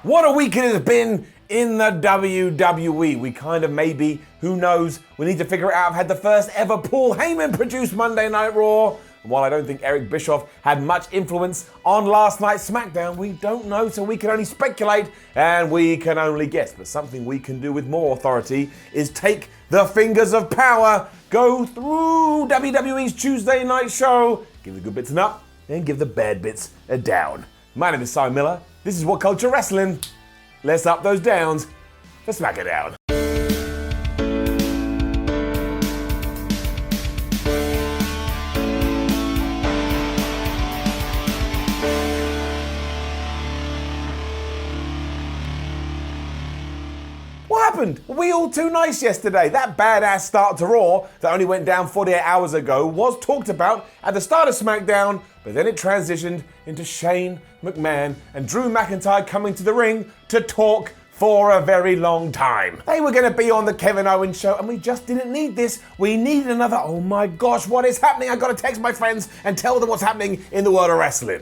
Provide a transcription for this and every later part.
What a week it has been in the WWE. We kind of maybe, who knows, we need to figure it out. I've had the first ever Paul Heyman produced Monday Night Raw. And while I don't think Eric Bischoff had much influence on last night's SmackDown, we don't know, so we can only speculate and we can only guess. But something we can do with more authority is take the fingers of power, go through WWE's Tuesday night show, give the good bits an up, and give the bad bits a down. My name is Simon Miller. This is WhatCulture Wrestling. Let's up those downs for SmackDown. What happened? Were we all too nice yesterday? That badass start to Raw that only went down 48 hours ago was talked about at the start of SmackDown, but then it transitioned into Shane McMahon and Drew McIntyre coming to the ring to talk for a very long time. They were going to be on the Kevin Owens show and we just didn't need this. We needed another, oh my gosh, what is happening? I got to text my friends and tell them what's happening in the world of wrestling.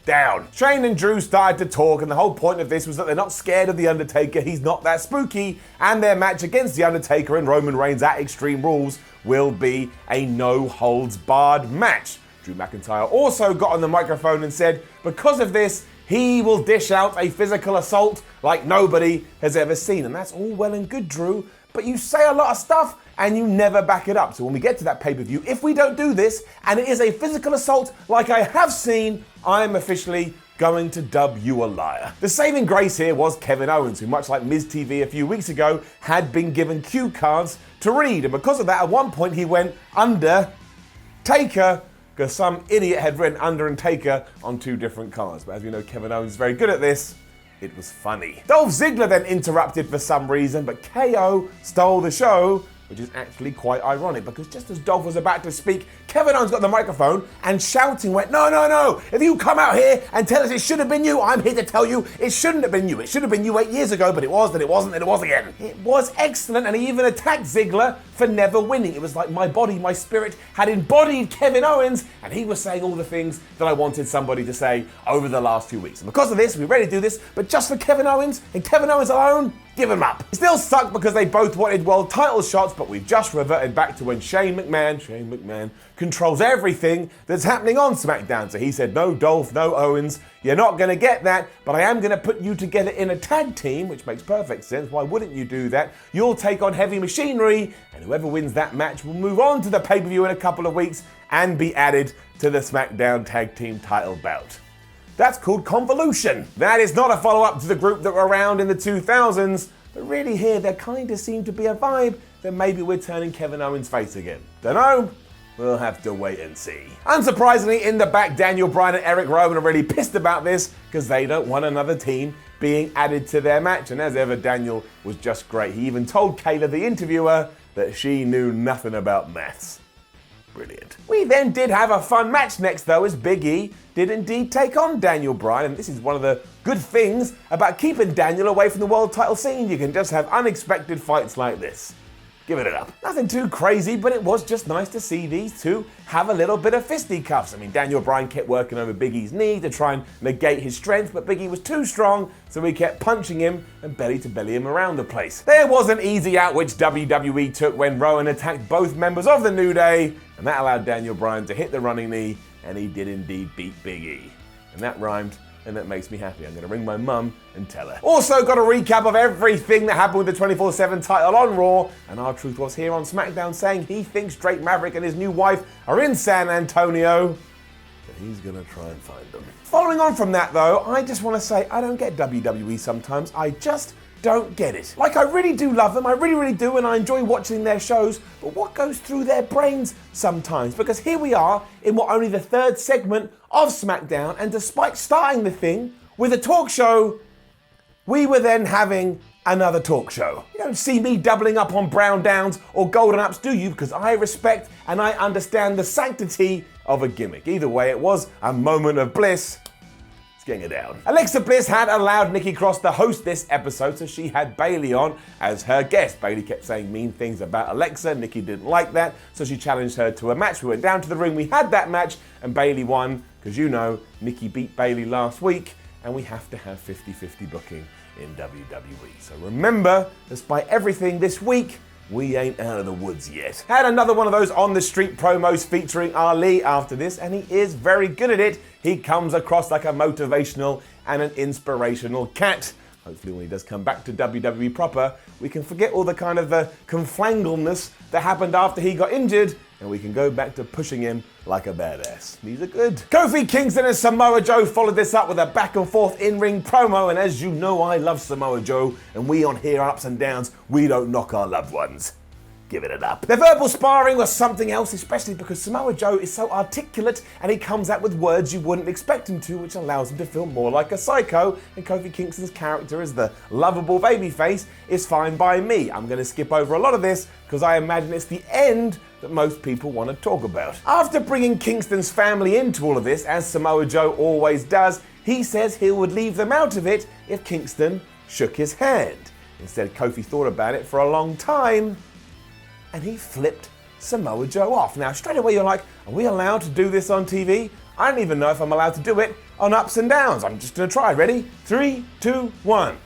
Down. Shane and Drew started to talk, and the whole point of this was that they're not scared of The Undertaker, he's not that spooky, and their match against The Undertaker and Roman Reigns at Extreme Rules will be a no-holds-barred match. Drew McIntyre also got on the microphone and said, because of this, he will dish out a physical assault like nobody has ever seen. And that's all well and good, Drew, but you say a lot of stuff and you never back it up. So when we get to that pay-per-view, if we don't do this and it is a physical assault like I have seen, I'm officially going to dub you a liar. The saving grace here was Kevin Owens, who much like Miz TV a few weeks ago, had been given cue cards to read. And because of that, at one point he went Undertaker, because some idiot had written Under and Taker on two different cards. But as we know, Kevin Owens is very good at this. It was funny. Dolph Ziggler then interrupted for some reason, but KO stole the show, which is actually quite ironic because just as Dolph was about to speak, Kevin Owens got the microphone and shouting went, no, if you come out here and tell us it should have been you, I'm here to tell you it shouldn't have been you. It should have been you 8 years ago, but it was, then it wasn't, then it was again. It was excellent, and he even attacked Ziggler for never winning. It was like my body, my spirit had embodied Kevin Owens, and he was saying all the things that I wanted somebody to say over the last 2 weeks. And because of this, we're ready to do this, but just for Kevin Owens and Kevin Owens alone, give him up. It still sucked because they both wanted world title shots, but we've just reverted back to when Shane McMahon controls everything that's happening on SmackDown. So he said, no Dolph, no Owens, you're not going to get that, but I am going to put you together in a tag team, which makes perfect sense. Why wouldn't you do that? You'll take on Heavy Machinery, and whoever wins that match will move on to the pay-per-view in a couple of weeks and be added to the SmackDown Tag Team title bout. That's called convolution. That is not a follow-up to the group that were around in the 2000s, but really here there kind of seemed to be a vibe that maybe we're turning Kevin Owens face again. Dunno, we'll have to wait and see. Unsurprisingly, in the back, Daniel Bryan and Eric Rowan are really pissed about this because they don't want another team being added to their match. And as ever, Daniel was just great. He even told Kayla, the interviewer, that she knew nothing about maths. Brilliant. We then did have a fun match next though, as Big E did indeed take on Daniel Bryan, and this is one of the good things about keeping Daniel away from the world title scene. You can just have unexpected fights like this. Give it up. Nothing too crazy, but it was just nice to see these two have a little bit of fisticuffs. I mean, Daniel Bryan kept working over Big E's knee to try and negate his strength, but Big E was too strong, so he kept punching him and belly to belly him around the place. There was an easy out which WWE took when Rowan attacked both members of the New Day, and that allowed Daniel Bryan to hit the running knee, and he did indeed beat Big E. And that rhymed, and that makes me happy. I'm going to ring my mum and tell her. Also got a recap of everything that happened with the 24/7 title on Raw, and R-Truth was here on SmackDown saying he thinks Drake Maverick and his new wife are in San Antonio, but he's going to try and find them. Following on from that though, I just want to say I don't get WWE sometimes. I just don't get it. Like, I really do love them, I really do, and I enjoy watching their shows, but what goes through their brains sometimes? Because here we are in what only the third segment of SmackDown, and despite starting the thing with a talk show, we were then having another talk show. You don't see me doubling up on brown downs or golden ups, do you? Because I respect and I understand the sanctity of a gimmick. Either way, it was a moment of bliss. Getting it down. Alexa Bliss had allowed Nikki Cross to host this episode, so she had Bayley on as her guest. Bayley kept saying mean things about Alexa. Nikki didn't like that, so she challenged her to a match. We went down to the ring, we had that match, and Bayley won, because you know, Nikki beat Bayley last week, and we have to have 50-50 booking in WWE. So remember, despite everything this week, we ain't out of the woods yet. Had another one of those on-the-street promos featuring Ali after this, and he is very good at it. He comes across like a motivational and an inspirational cat. Hopefully when he does come back to WWE proper, we can forget all the kind of conflangleness that happened after he got injured, and we can go back to pushing him like a badass. These are good. Kofi Kingston and Samoa Joe followed this up with a back and forth in-ring promo, and as you know, I love Samoa Joe, and we on Here Ups and Downs, we don't knock our loved ones. Give it up. Their verbal sparring was something else, especially because Samoa Joe is so articulate and he comes out with words you wouldn't expect him to, which allows him to feel more like a psycho, and Kofi Kingston's character as the lovable babyface is fine by me. I'm going to skip over a lot of this because I imagine it's the end that most people want to talk about. After bringing Kingston's family into all of this, as Samoa Joe always does, he says he would leave them out of it if Kingston shook his hand. Instead, Kofi thought about it for a long time, and he flipped Samoa Joe off. Now, straight away you're like, are we allowed to do this on TV? I don't even know if I'm allowed to do it on Ups and Downs. I'm just gonna try. Ready? 3, 2, 1.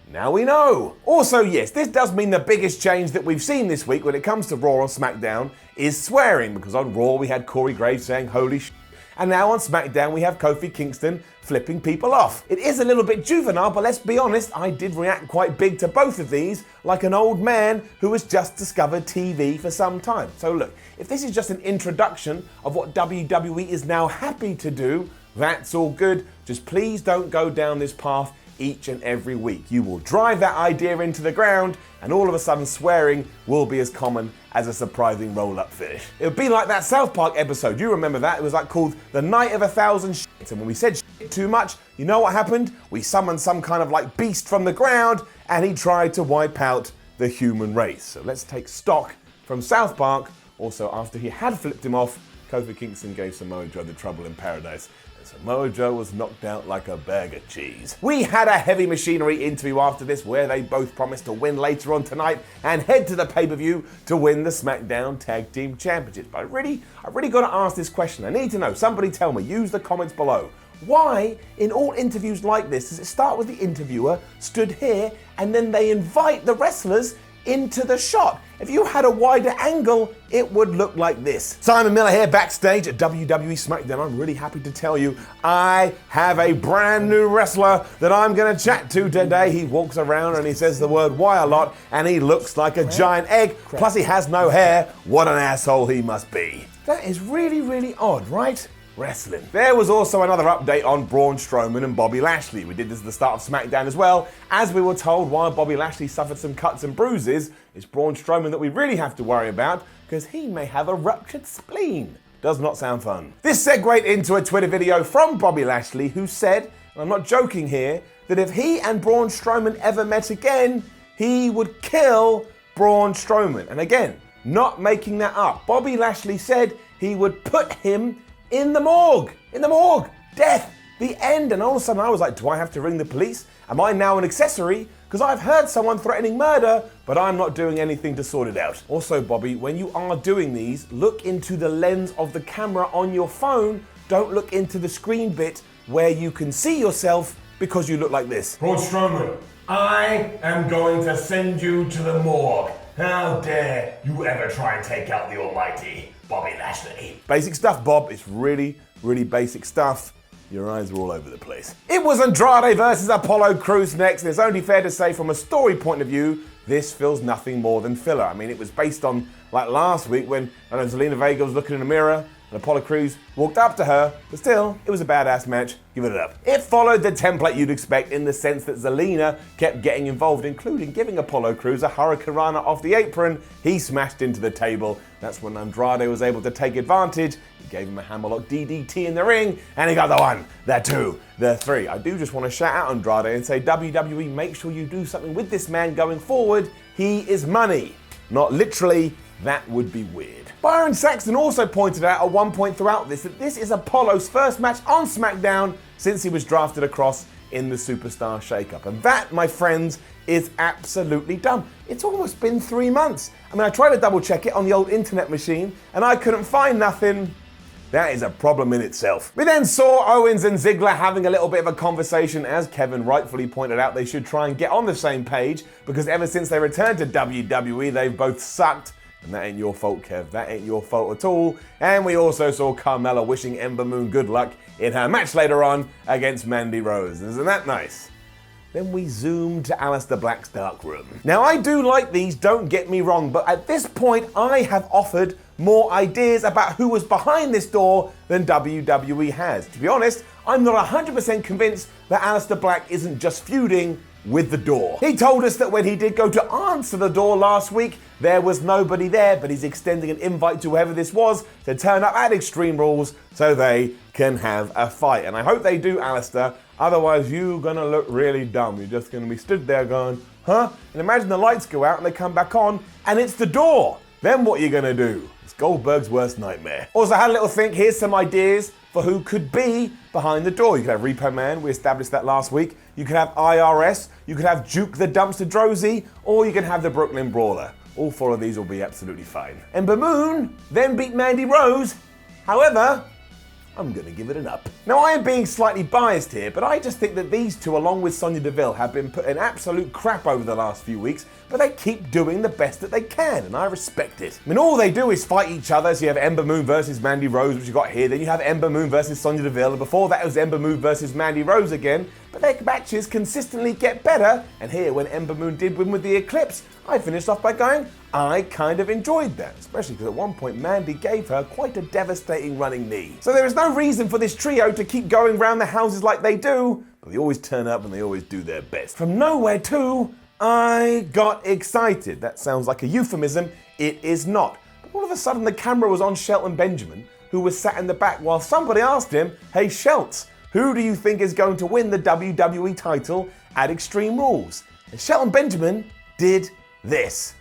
Now we know. Also, yes, this does mean the biggest change that we've seen this week when it comes to Raw or SmackDown is swearing, because on Raw we had Corey Graves saying holy sh**, and now on SmackDown we have Kofi Kingston flipping people off. It is a little bit juvenile, but let's be honest, I did react quite big to both of these, like an old man who has just discovered TV for some time. So look, if this is just an introduction of what WWE is now happy to do, that's all good. Just please don't go down this path each and every week. You will drive that idea into the ground, and all of a sudden swearing will be as common as a surprising roll-up finish. It would be like that South Park episode. You remember that? It was like called The Night of 1,000 Shits. And when we said shit too much, you know what happened? We summoned some kind of like beast from the ground, and he tried to wipe out the human race. So let's take stock from South Park. Also, after he had flipped him off, Kofi Kingston gave Samoa Joe the trouble in paradise. Samoa Joe was knocked out like a bag of cheese. We had a Heavy Machinery interview after this where they both promised to win later on tonight and head to the pay-per-view to win the SmackDown Tag Team Championships. But I've really got to ask this question. I need to know. Somebody tell me. Use the comments below. Why, in all interviews like this, does it start with the interviewer stood here and then they invite the wrestlers into the shot? If you had a wider angle, it would look like this. Simon Miller here backstage at WWE SmackDown. I'm really happy to tell you I have a brand new wrestler that I'm going to chat to today. He walks around and he says the word "why" a lot, and he looks like a giant egg. Plus he has no hair. What an asshole he must be. That is really, really odd, right? Wrestling. There was also another update on Braun Strowman and Bobby Lashley. We did this at the start of SmackDown as well. As we were told, while Bobby Lashley suffered some cuts and bruises, it's Braun Strowman that we really have to worry about because he may have a ruptured spleen. Does not sound fun. This segued into a Twitter video from Bobby Lashley who said, and I'm not joking here, that if he and Braun Strowman ever met again, he would kill Braun Strowman. And again, not making that up. Bobby Lashley said he would put him in the morgue. In the morgue. Death. The end. And all of a sudden I was like, do I have to ring the police? Am I now an accessory? Because I've heard someone threatening murder, but I'm not doing anything to sort it out. Also, Bobby, when you are doing these, look into the lens of the camera on your phone. Don't look into the screen bit where you can see yourself because you look like this. Braun Strowman, I am going to send you to the morgue. How dare you ever try and take out the almighty Bobby Lashley. Basic stuff, Bob. It's really, really basic stuff. Your eyes are all over the place. It was Andrade versus Apollo Crews next, and it's only fair to say from a story point of view, this feels nothing more than filler. I mean, it was based on, like last week when Zelina Vega was looking in the mirror and Apollo Crews walked up to her, but still, it was a badass match. Give it up. It followed the template you'd expect in the sense that Zelina kept getting involved, including giving Apollo Crews a hurricanrana off the apron. He smashed into the table. That's when Andrade was able to take advantage. He gave him a hammerlock DDT in the ring, and he got the 1, the 2, the 3. I do just want to shout out Andrade and say, WWE, make sure you do something with this man going forward. He is money. Not literally, that would be weird. Byron Saxton also pointed out at one point throughout this that this is Apollo's first match on SmackDown since he was drafted across in the Superstar Shakeup. And that, my friends, is absolutely dumb. It's almost been 3 months. I mean, I tried to double check it on the old internet machine and I couldn't find nothing that is a problem in itself. We then saw Owens and Ziggler having a little bit of a conversation. As Kevin rightfully pointed out, they should try and get on the same page, because ever since they returned to WWE, they've both sucked. And that ain't your fault, Kev. That ain't your fault at all. And we also saw Carmella wishing Ember Moon good luck in her match later on against Mandy Rose. Isn't that nice? Then we zoomed to Aleister Black's dark room. Now, I do like these, don't get me wrong, but at this point, I have offered more ideas about who was behind this door than WWE has. To be honest, I'm not 100% convinced that Aleister Black isn't just feuding with the door. He told us that when he did go to answer the door last week, there was nobody there, but he's extending an invite to whoever this was to turn up at Extreme Rules so they can have a fight. And I hope they do, Aleister. Otherwise, you're gonna look really dumb. You're just gonna be stood there going, huh? And imagine the lights go out and they come back on and it's the door. Then what are you gonna do? It's Goldberg's worst nightmare. Also, I had a little think. Here's some ideas for who could be behind the door. You could have Repo Man, we established that last week. You could have IRS, you could have Duke the Dumpster Drozy, or you can have the Brooklyn Brawler. All four of these will be absolutely fine. Ember Moon then beat Mandy Rose. However, I'm gonna give it an up. Now, I am being slightly biased here, but I just think that these two, along with Sonya Deville, have been put in absolute crap over the last few weeks, but they keep doing the best that they can, and I respect it. I mean, all they do is fight each other. So you have Ember Moon versus Mandy Rose, which you got here. Then you have Ember Moon versus Sonya Deville, and before that it was Ember Moon versus Mandy Rose again. But their matches consistently get better, and here, when Ember Moon did win with the Eclipse, I finished off by going, I kind of enjoyed that, especially because at one point Mandy gave her quite a devastating running knee. So there is no reason for this trio to keep going round the houses like they do, but they always turn up and they always do their best. From nowhere to, I got excited. That sounds like a euphemism. It is not. But all of a sudden the camera was on Shelton Benjamin, who was sat in the back while somebody asked him, hey Shelts, who do you think is going to win the WWE title at Extreme Rules? And Shelton Benjamin did this.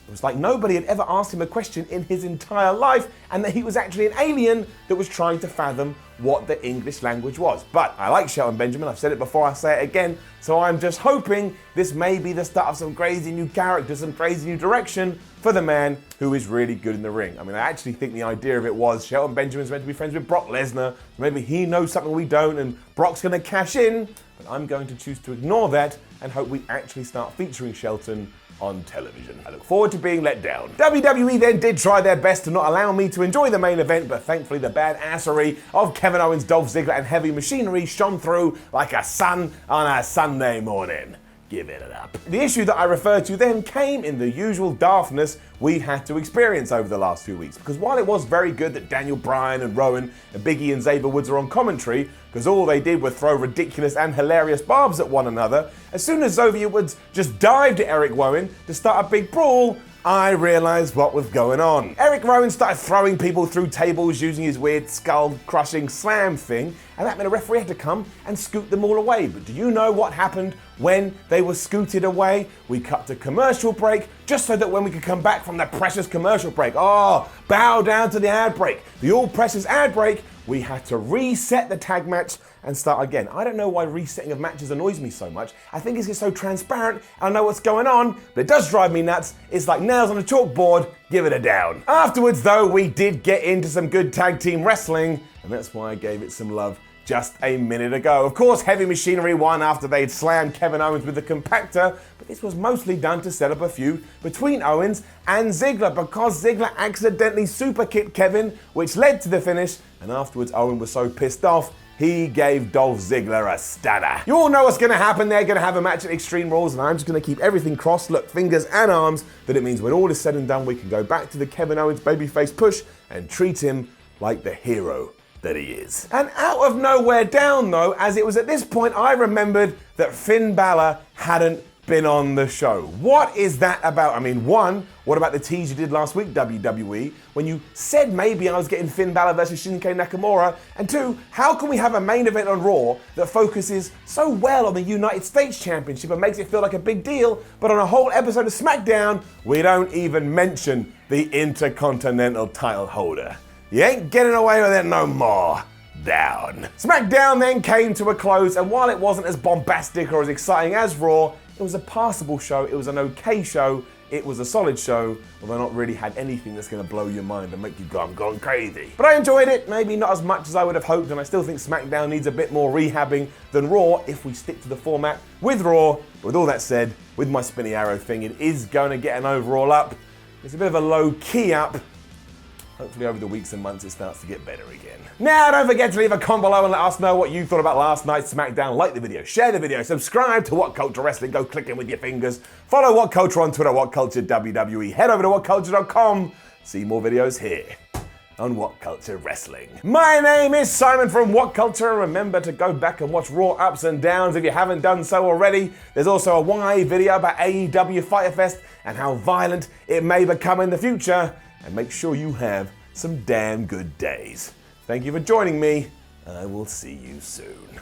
It was like nobody had ever asked him a question in his entire life, and that he was actually an alien that was trying to fathom what the English language was. But I like Shelton Benjamin, I've said it before, I'll say it again, so I'm just hoping this may be the start of some crazy new characters, some crazy new direction for the man who is really good in the ring. I mean, I actually think the idea of it was Shelton Benjamin's meant to be friends with Brock Lesnar, so maybe he knows something we don't, and Brock's gonna cash in, but I'm going to choose to ignore that and hope we actually start featuring Shelton on television. I look forward to being let down. WWE then did try their best to not allow me to enjoy the main event, but thankfully the badassery of Kevin Owens, Dolph Ziggler, and Heavy Machinery shone through like a sun on a Sunday morning. Give it up. The issue that I referred to then came in the usual daftness we've had to experience over the last few weeks. Because while it was very good that Daniel Bryan and Rowan and Big E and Xavier Woods are on commentary, because all they did was throw ridiculous and hilarious barbs at one another, as soon as Xavier Woods just dived at Eric Rowan to start a big brawl, I realised what was going on. Eric Rowan started throwing people through tables using his weird skull-crushing slam thing, and that meant a referee had to come and scoot them all away. But do you know what happened when they were scooted away? We cut to commercial break, just so that when we could come back from that precious commercial break, bow down to the ad break, the all-precious ad break, we had to reset the tag match and start again. I don't know why resetting of matches annoys me so much. I think it's so transparent, I know what's going on, but it does drive me nuts. It's like nails on a chalkboard, give it a down. Afterwards though, we did get into some good tag team wrestling, and that's why I gave it some love just a minute ago. Of course, Heavy Machinery won after they'd slammed Kevin Owens with the compactor, but this was mostly done to set up a feud between Owens and Ziggler, because Ziggler accidentally super kicked Kevin, which led to the finish, and afterwards Owen was so pissed off, he gave Dolph Ziggler a stunner. You all know what's gonna happen. They're gonna have a match at Extreme Rules, and I'm just gonna keep everything crossed, look, fingers and arms, that it means when all is said and done, we can go back to the Kevin Owens babyface push and treat him like the hero that he is. And out of nowhere down though, as it was at this point I remembered that Finn Balor hadn't been on the show. What is that about? I mean, one, what about the tease you did last week, WWE, when you said maybe I was getting Finn Balor versus Shinsuke Nakamura? And two, how can we have a main event on Raw that focuses so well on the United States Championship and makes it feel like a big deal, but on a whole episode of SmackDown, we don't even mention the Intercontinental title holder? You ain't getting away with it no more. Down. SmackDown then came to a close, and while it wasn't as bombastic or as exciting as Raw, It was a passable show, it was an okay show, it was a solid show, although not really had anything that's going to blow your mind and make you go, I'm going crazy. But I enjoyed it, maybe not as much as I would have hoped, and I still think SmackDown needs a bit more rehabbing than Raw if we stick to the format with Raw. But with all that said, with my spinny arrow thing, it is going to get an overall up. It's a bit of a low key up. Hopefully over the weeks and months it starts to get better again. Now don't forget to leave a comment below and let us know what you thought about last night's SmackDown. Like the video, share the video, subscribe to WhatCulture Wrestling, go click in with your fingers. Follow WhatCulture on Twitter, WhatCulture WWE. Head over to WhatCulture.com, see more videos here on WhatCulture Wrestling. My name is Simon from WhatCulture. Remember to go back and watch Raw Ups and Downs if you haven't done so already. There's also a YA video about AEW Fyter Fest and how violent it may become in the future. And make sure you have some damn good days. Thank you for joining me, and I will see you soon.